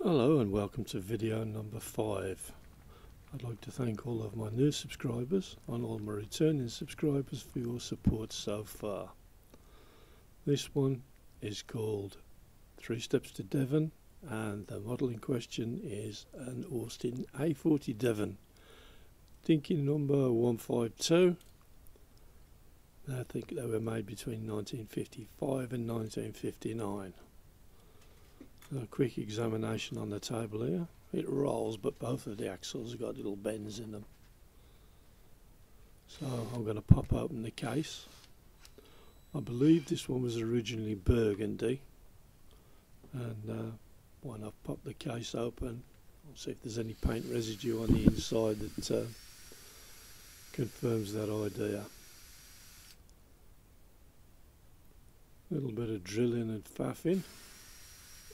Hello and welcome to video number 5. I'd like to thank all of my new subscribers and all my returning subscribers for your support so far. This one is called 3 Steps to Devon, and the model in question is an Austin A40 Devon, Dinky number 152. I think they were made between 1955 and 1959. A quick examination on the table here. It rolls, but both of the axles have got little bends in them. So I'm going to pop open the case. I believe this one was originally burgundy, and when I pop the case open, I'll see if there's any paint residue on the inside that confirms that idea. A little bit of drilling and faffing.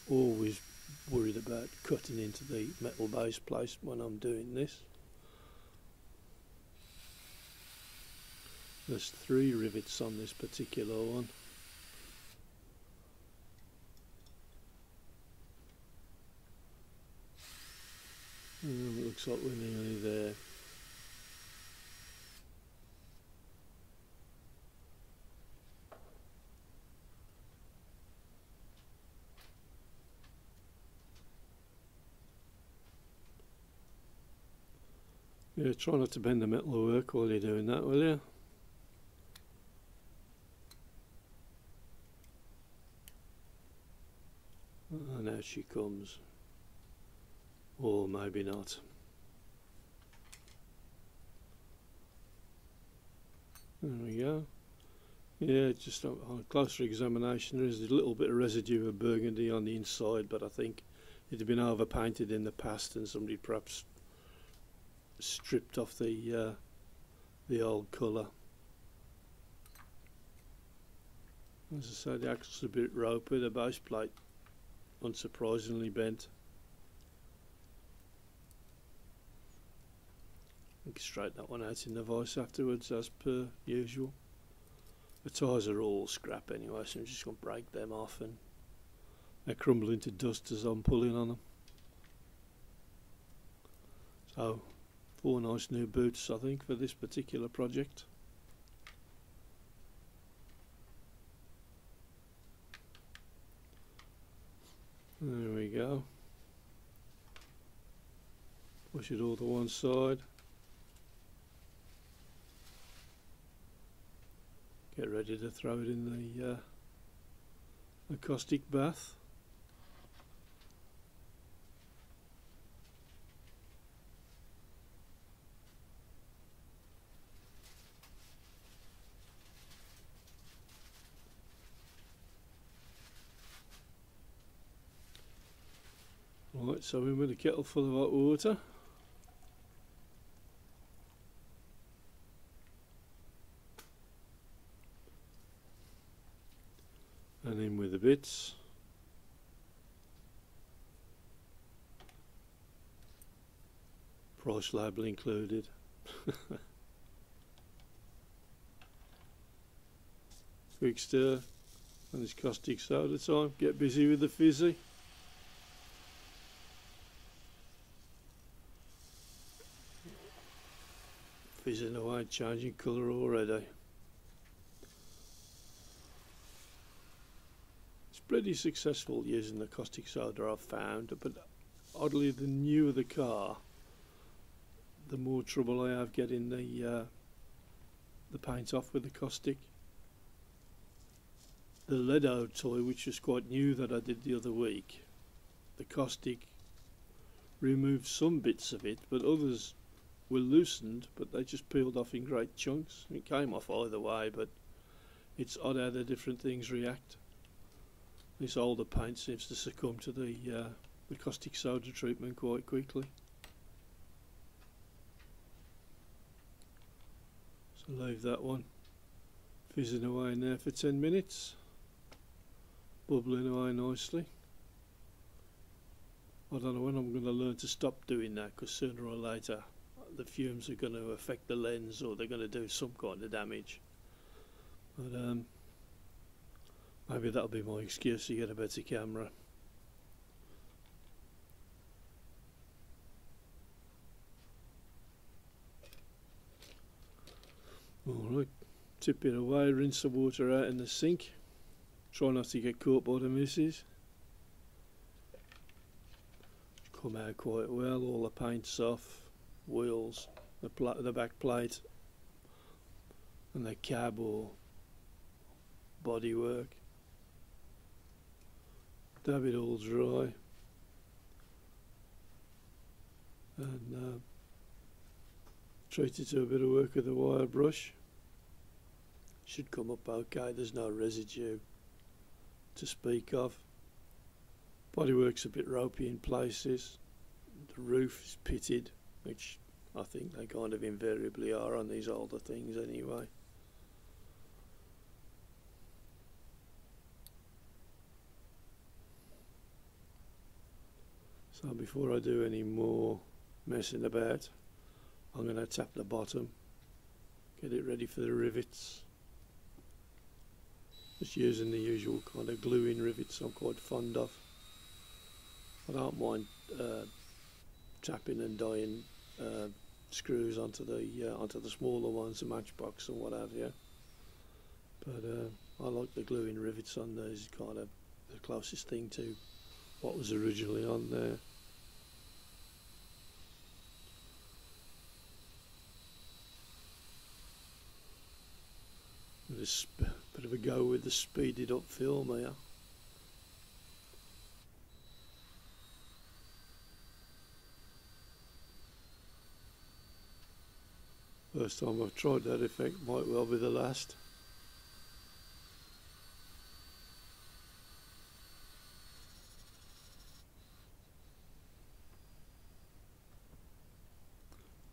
Always worried about cutting into the metal base plate when I'm doing this. There's 3 rivets on this particular one. And it looks like we're nearly there. Yeah, try not to bend the metal work while you're doing that, will you? And out she comes. Or maybe not. There we go. Yeah, just on a closer examination there is a little bit of residue of burgundy on the inside, but I think it had been overpainted in the past and somebody perhaps stripped off the old colour. As I say, the axle's a bit ropey, the base plate unsurprisingly bent. I can straighten that one out in the vise afterwards as per usual. The tyres are all scrap anyway, so I'm just going to break them off, and they crumble into dust as I'm pulling on them. So 4 nice new boots, I think, for this particular project. There we go. Push it all to one side. Get ready to throw it in the acoustic bath. Right, so in with a kettle full of hot water. And in with the bits. Price label included. Quick stir, and it's caustic soda time. Get busy with the fizzy. Fizzing away, changing colour already. It's pretty successful using the caustic soda, I've found, but oddly the newer the car, the more trouble I have getting the paint off with the caustic. The Ledo toy, which was quite new, that I did the other week, the caustic removed some bits of it, but others were loosened, but they just peeled off in great chunks. It came off either way, but it's odd how the different things react. This older paint seems to succumb to the caustic soda treatment quite quickly. So leave that one fizzing away in there for 10 minutes, bubbling away nicely. I don't know when I'm going to learn to stop doing that, because sooner or later the fumes are going to affect the lens, or they're going to do some kind of damage. But maybe that'll be my excuse to get a better camera. Alright, tip it away, rinse the water out in the sink. Try not to get caught by the missus. Come out quite well, all the paint's off, wheels, the back plate and the cab or bodywork. Dab it all dry and treat it to a bit of work with the wire brush. Should come up okay, there's no residue to speak of. Bodywork's a bit ropey in places. The roof is pitted, which I think they kind of invariably are on these older things anyway. So before I do any more messing about, I'm going to tap the bottom, get it ready for the rivets. Just using the usual kind of glue-in rivets I'm quite fond of. I don't mind tapping and dyeing screws onto the smaller ones, the matchbox and what have you. But I like the glue-in rivets on these, kind of the closest thing to what was originally on there. This bit of a go with the speeded up film here. First time I've tried that effect, might well be the last.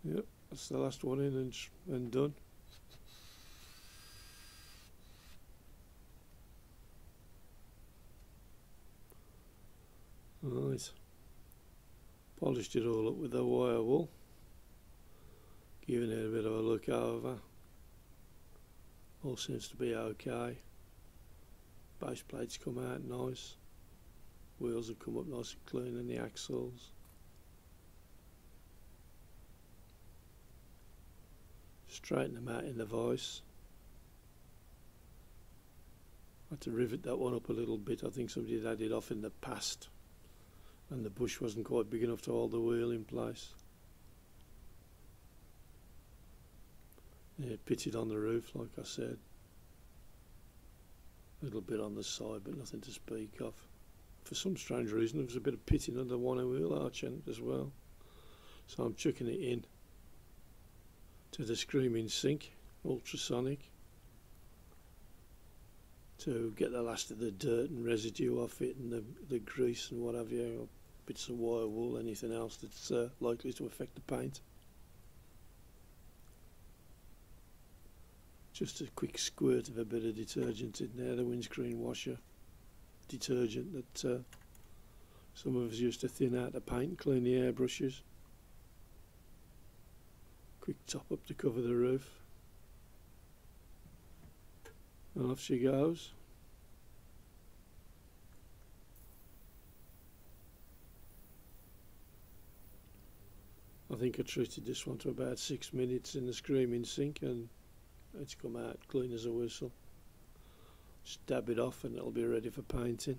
Yep, that's the last one in and done. Right, polished it all up with the wire wool, giving it a bit of a look over. All seems to be okay. Base plates come out nice, wheels have come up nice and clean, and the axles. Straighten them out in the vise. I had to rivet that one up a little bit. I think somebody had it off in the past and the bush wasn't quite big enough to hold the wheel in place. Yeah, pitted on the roof, like I said. A little bit on the side, but nothing to speak of. For some strange reason, there was a bit of pitting under one wheel arch end as well. So I'm chucking it in to the screaming sink, ultrasonic, to get the last of the dirt and residue off it, and the grease and what have you, or bits of wire wool, anything else that's likely to affect the paint. Just a quick squirt of a bit of detergent in there, the windscreen washer detergent that some of us used to thin out the paint and clean the airbrushes. Quick top up to cover the roof, and off she goes. I think I treated this one to about 6 minutes in the screaming sink, and it's come out clean as a whistle. Just dab it off and it'll be ready for painting.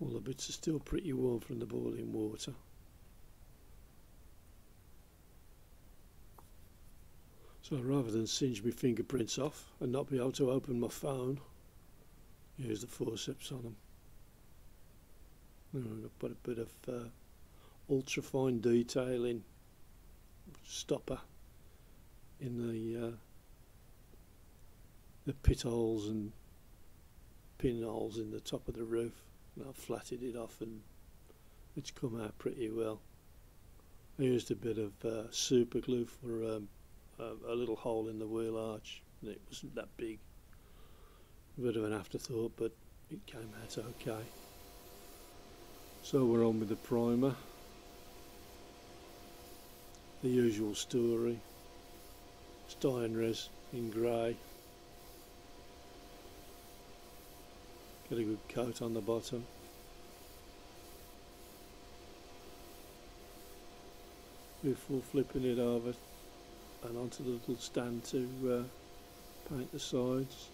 All the bits are still pretty warm from the boiling water. So rather than singe my fingerprints off and not be able to open my phone, use the forceps on them. I'm going to put a bit of ultra fine detailing stopper in the pit holes and pin holes in the top of the roof, and I've flatted it off and it's come out pretty well. I used a bit of super glue for a little hole in the wheel arch, and it wasn't that big. A bit of an afterthought, but it came out okay. So we're on with the primer. The usual story. Styrene res in grey. Get a good coat on the bottom. Before flipping it over and onto the little stand to paint the sides.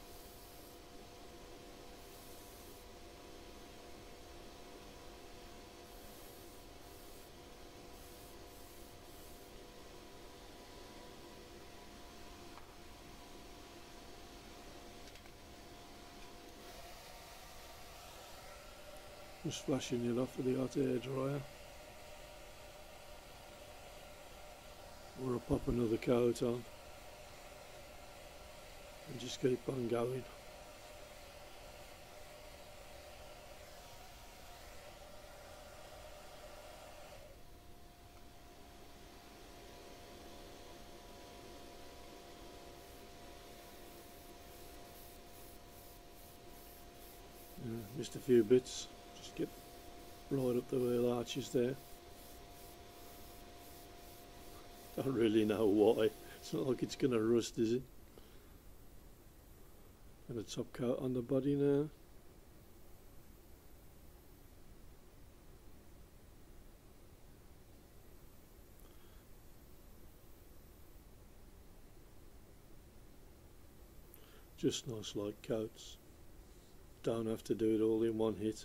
Just flashing it off with the hot air dryer. Or I'll pop another coat on and just keep on going. Missed a few bits, just get right up the wheel arches there. Don't really know why. It's not like it's going to rust, is it? And a top coat on the body now. Just nice light coats. Don't have to do it all in one hit.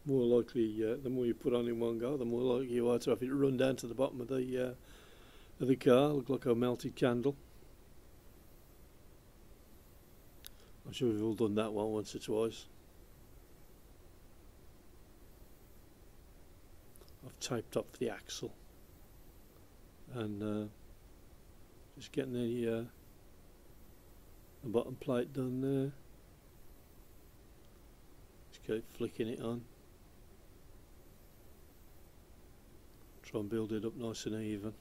More likely, the more you put on in one go, the more likely you are to have it run down to the bottom of the car, look like a melted candle. I'm sure we've all done that one once or twice. I've taped up the axle and just getting the bottom plate done there. Just keep flicking it on. Try and build it up nice and even.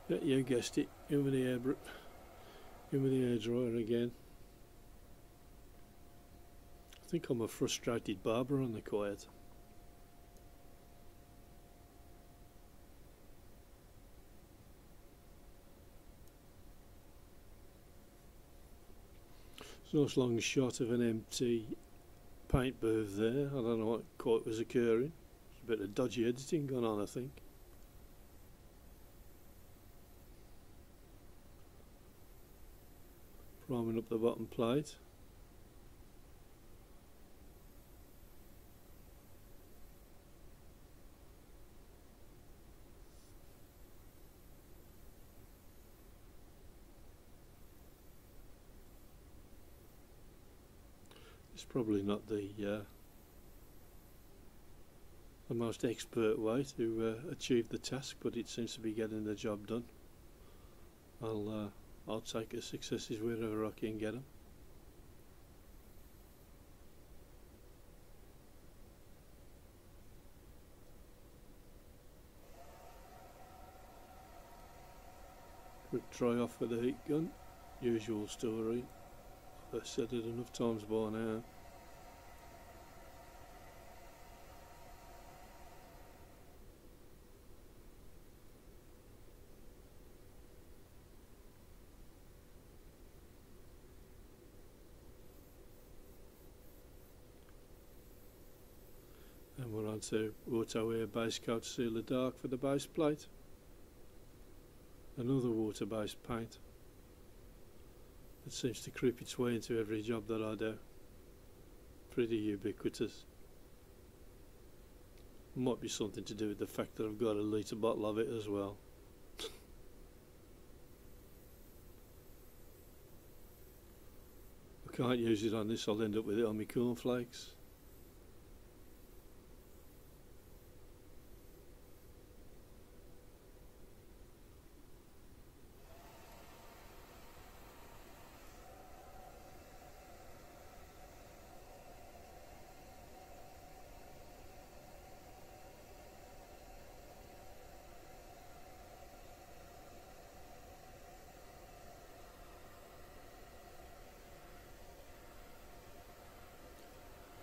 Yeah, you guessed it. In with the air dryer again. I think I'm a frustrated barber on the quiet. It's a nice long shot of an empty paint booth there. I don't know what quite was occurring. There's a bit of dodgy editing going on, I think. Priming up the bottom plate. It's probably not the most expert way to achieve the task, but it seems to be getting the job done. I'll take the successes wherever I can get them. Quick dry off with the heat gun, usual story. I've said it enough times by now. And we're on to auto air base coat sealer dark for the base plate. Another water based paint. It seems to creep its way into every job that I do. Pretty ubiquitous. Might be something to do with the fact that I've got a litre bottle of it as well. I can't use it on this, I'll end up with it on my cornflakes.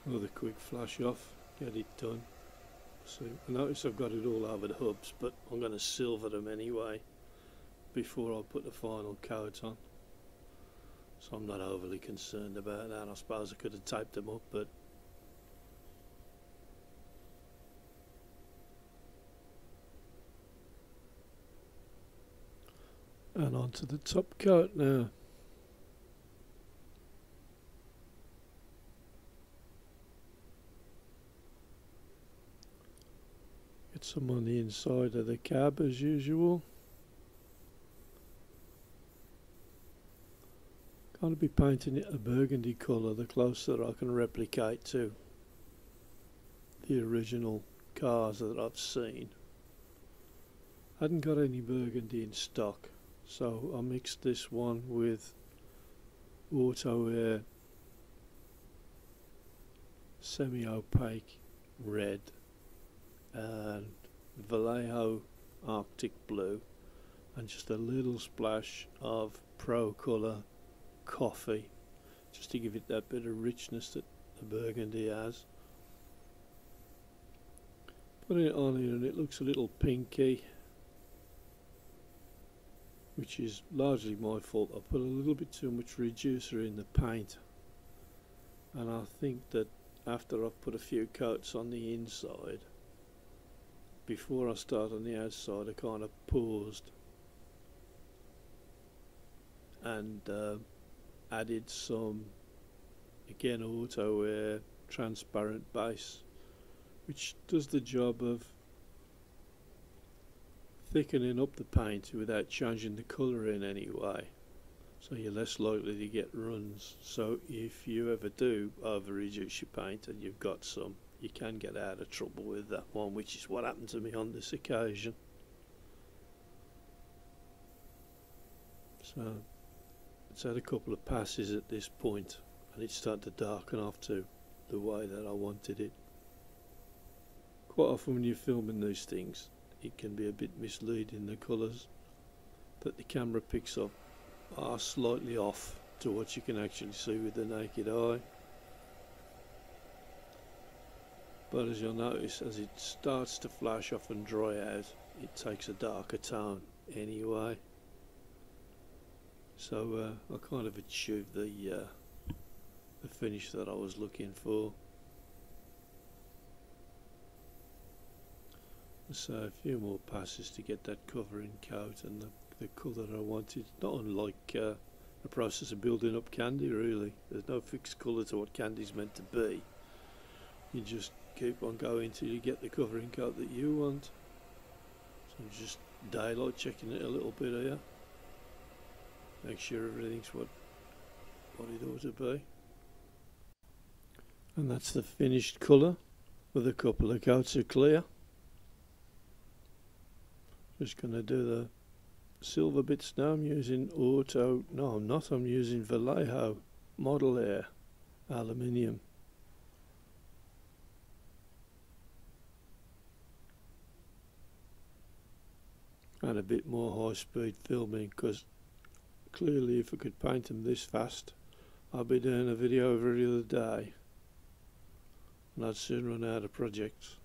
Another quick flash off, get it done. See, I notice I've got it all over the hubs, but I'm going to silver them anyway before I put the final coat on. So I'm not overly concerned about that. I suppose I could have taped them up, but and onto the top coat now. Get some on the inside of the cab as usual. Going to be painting it a burgundy colour, the closer I can replicate to the original cars that I've seen. Hadn't got any burgundy in stock, so I mixed this one with Auto Air semi-opaque red and Vallejo Arctic blue, and just a little splash of Pro Colour coffee, just to give it that bit of richness that the burgundy has. Putting it on here and it looks a little pinky, which is largely my fault. I put a little bit too much reducer in the paint, and I think that after I've put a few coats on the inside, before I start on the outside, I kind of paused and added some, again, Auto Air transparent base, which does the job of thickening up the paint without changing the colour in any way, so you're less likely to get runs. So if you ever do over reduce your paint and you've got some, you can get out of trouble with that one, which is what happened to me on this occasion. So it's had a couple of passes at this point and it's starting to darken off to the way that I wanted it. Quite often when you're filming these things, it can be a bit misleading. The colours that the camera picks up are slightly off to what you can actually see with the naked eye. But as you'll notice, as it starts to flash off and dry out, it takes a darker tone anyway. So I kind of achieved the finish that I was looking for. So a few more passes to get that covering coat and the colour I wanted. Not unlike the process of building up candy, really. There's no fixed colour to what candy's meant to be. You just keep on going till you get the covering coat that you want. So I'm just daylight checking it a little bit here. Make sure everything's what it ought to be. And that's the finished colour with a couple of coats of clear. Just going to do the silver bits now. I'm using I'm using Vallejo Model Air aluminium. And a bit more high speed filming, because clearly if I could paint them this fast, I'd be doing a video every other day and I'd soon run out of projects.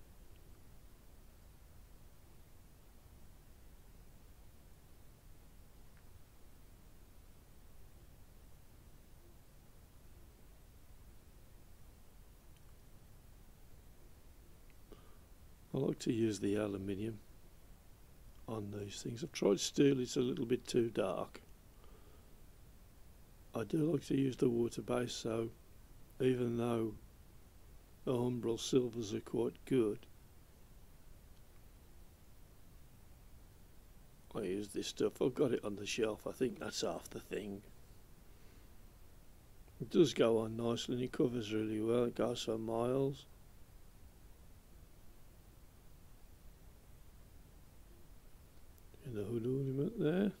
I like to use the aluminium on these things. I've tried steel, it's a little bit too dark. I do like to use the water base, so even though the umbral silvers are quite good, I use this stuff. I've got it on the shelf. I think that's half the thing. It does go on nicely and it covers really well. It goes for miles. In the hood ornament there.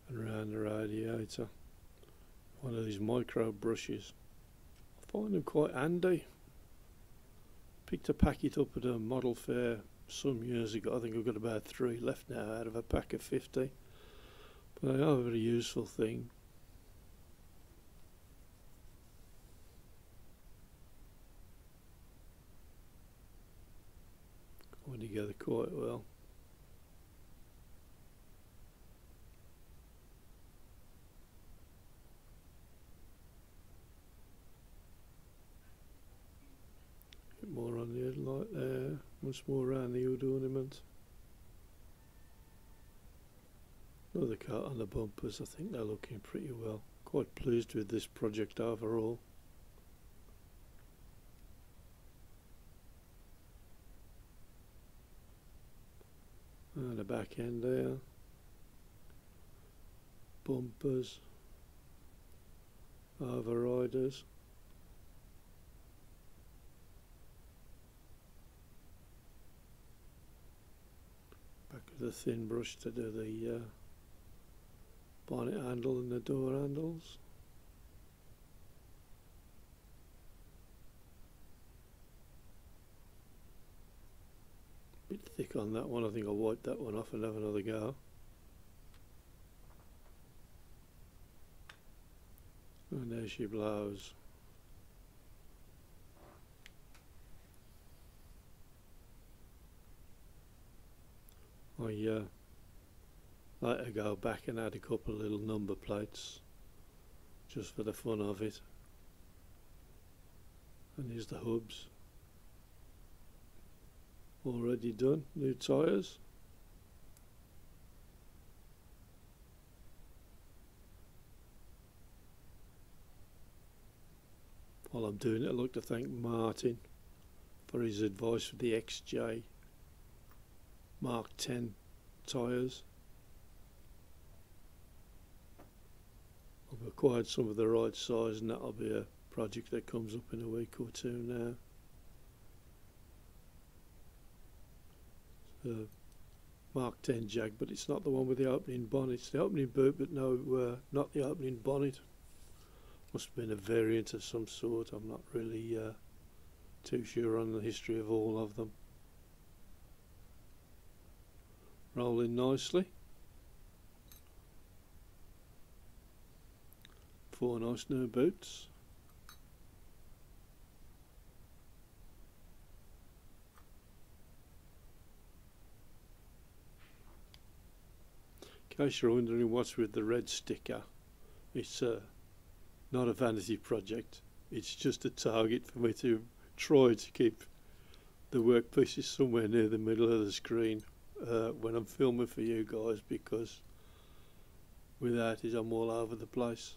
And around the radiator. One of these micro brushes. I find them quite handy. Picked a packet up at a model fair some years ago. I think I've got about 3 left now out of a pack of 50. But they are a very useful thing. together quite well. Bit more on the headlight there, much more around the hood ornament. Another coat on the bumpers. I think they're looking pretty well. Quite pleased with this project overall. And the back end there. Bumpers. Overriders. Back of the thin brush to do the bonnet handle and the door handles. Bit thick on that one. I think I'll wipe that one off and have another go. And there she blows. I like to go back and add a couple of little number plates just for the fun of it. And here's the hubs. Already done. New tyres. While I'm doing it, I'd like to thank Martin for his advice for the XJ Mark 10 tyres. I've acquired some of the right size, and that'll be a project that comes up in a week or two now. Mark 10 Jag, but it's not the one with the opening bonnet. It's the opening boot, but no, not the opening bonnet. Must have been a variant of some sort. I'm not really too sure on the history of all of them. Rolling nicely. 4 nice new boots. In case you're wondering what's with the red sticker, it's not a vanity project. It's just a target for me to try to keep the workpieces somewhere near the middle of the screen when I'm filming for you guys, because without it I'm all over the place.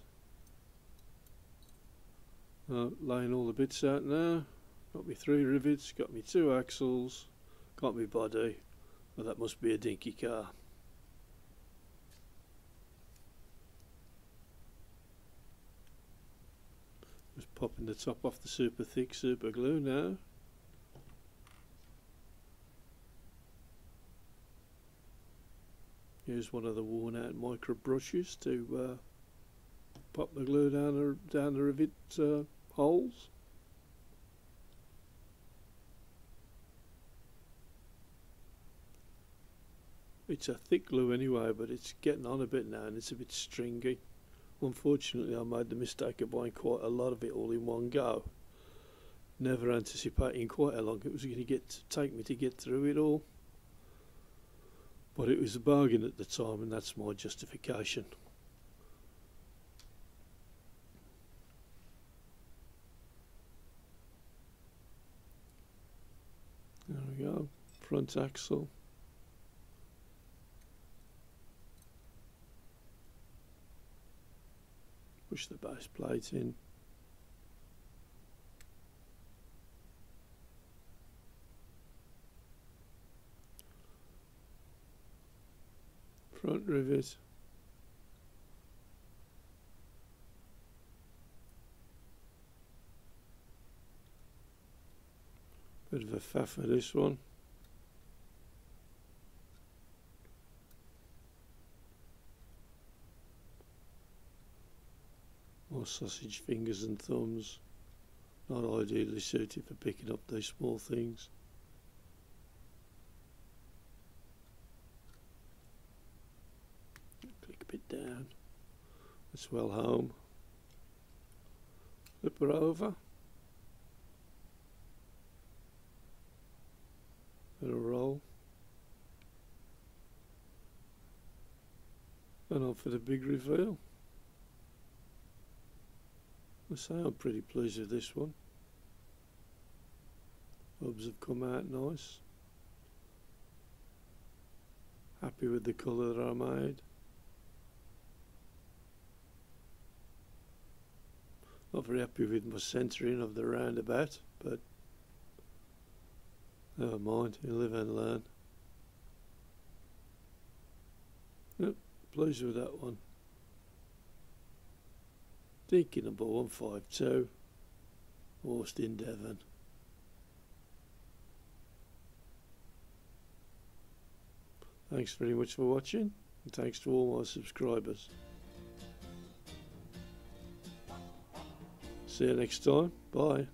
Laying all the bits out now. Got me 3 rivets, got me 2 axles, got me body. Well, that must be a Dinky car. Just popping the top off the super thick super glue now. Here's one of the worn out micro brushes to pop the glue down the rivet holes. It's a thick glue anyway, but it's getting on a bit now and it's a bit stringy. Unfortunately, I made the mistake of buying quite a lot of it all in one go, never anticipating quite how long it was going to take me to get through it all. But it was a bargain at the time, and that's my justification. There we go, front axle. Push the base plate in. Front rivet. Bit of a faff for this one. More sausage fingers and thumbs. Not ideally suited for picking up these small things. Click a bit down. That's well home. Flip her over. Bit of roll. And on for the big reveal. I say I'm pretty pleased with this one. Hubs have come out nice. Happy with the colour that I made. Not very happy with my centering of the roundabout, but never mind, you live and learn. Yep, pleased with that one. Dinky number 152, Austin Devon. Thanks very much for watching, and thanks to all my subscribers. See you next time. Bye.